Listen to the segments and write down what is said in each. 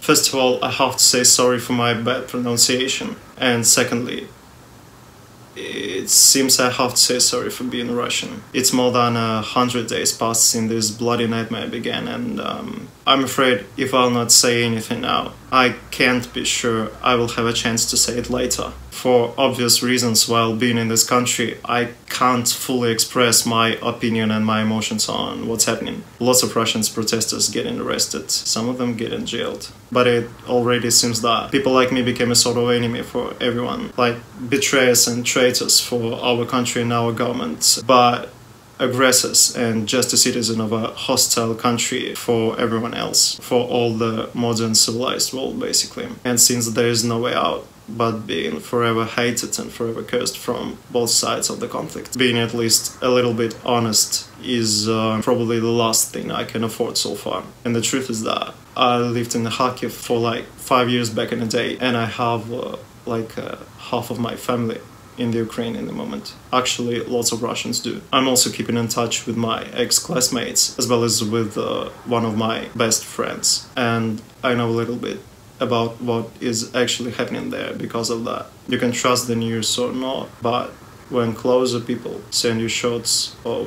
First of all, I have to say sorry for my bad pronunciation. And secondly, it seems I have to say sorry for being Russian. It's more than 100 days past since this bloody nightmare began, and I'm afraid if I'll not say anything now, I can't be sure I will have a chance to say it later. For obvious reasons, while being in this country, I can't fully express my opinion and my emotions on what's happening. Lots of Russian protesters getting arrested, some of them getting jailed. But it already seems that people like me became a sort of enemy for everyone, like betrayers and traitors for our country and our government, but aggressors and just a citizen of a hostile country for everyone else, for all the modern civilized world basically. And since there is no way out but being forever hated and forever cursed from both sides of the conflict, being at least a little bit honest is probably the last thing I can afford so far. And the truth is that I lived in Kharkiv for like 5 years back in the day, and I have half of my family in the Ukraine in the moment. Actually, lots of Russians do. I'm also keeping in touch with my ex-classmates, as well as with one of my best friends. And I know a little bit about what is actually happening there because of that. You can trust the news or not, but when closer people send you shots of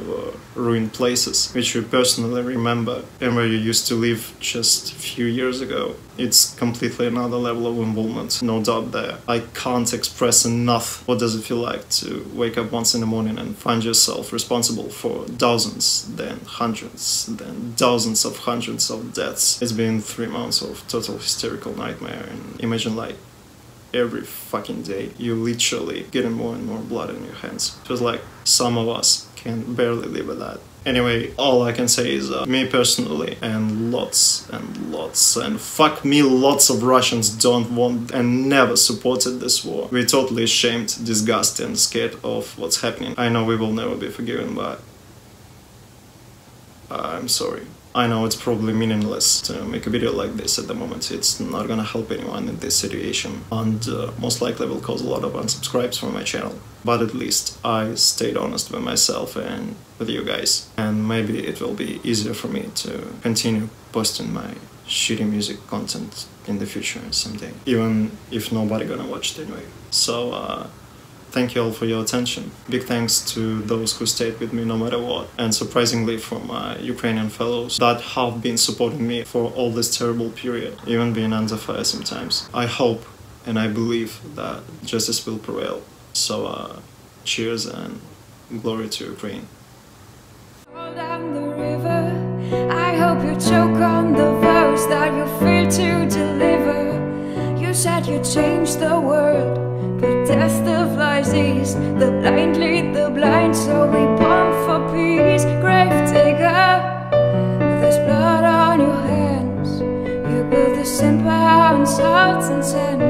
ruined places, which you personally remember and where you used to live just a few years ago, it's completely another level of involvement, no doubt there. I can't express enough what does it feel like to wake up once in the morning and find yourself responsible for dozens, then hundreds, then dozens of hundreds of deaths. It's been 3 months of total hysterical nightmare, and imagine like every fucking day you literally getting more and more blood in your hands. It feels like some of us can barely live with that. Anyway, all I can say is me personally and lots and fuck me, lots of Russians don't want and never supported this war. We're totally ashamed, disgusted and scared of what's happening. I know we will never be forgiven, but I'm sorry. I know it's probably meaningless to make a video like this at the moment. It's not gonna help anyone in this situation, and most likely will cause a lot of unsubscribes from my channel. But at least I stayed honest with myself and with you guys, and maybe it will be easier for me to continue posting my shitty music content in the future someday, even if nobody gonna watch it anyway. So thank you all for your attention. Big thanks to those who stayed with me no matter what, and surprisingly for my Ukrainian fellows that have been supporting me for all this terrible period, even being under fire sometimes. I hope and I believe that justice will prevail. So cheers and glory to Ukraine. Down the river, I hope you choke on the vows that you feel to deliver. You said you'd change the world, but death still flies east. The blind lead the blind, so we bomb for peace. Grave digger, there's blood on your hands. You built this empire on salt and sand.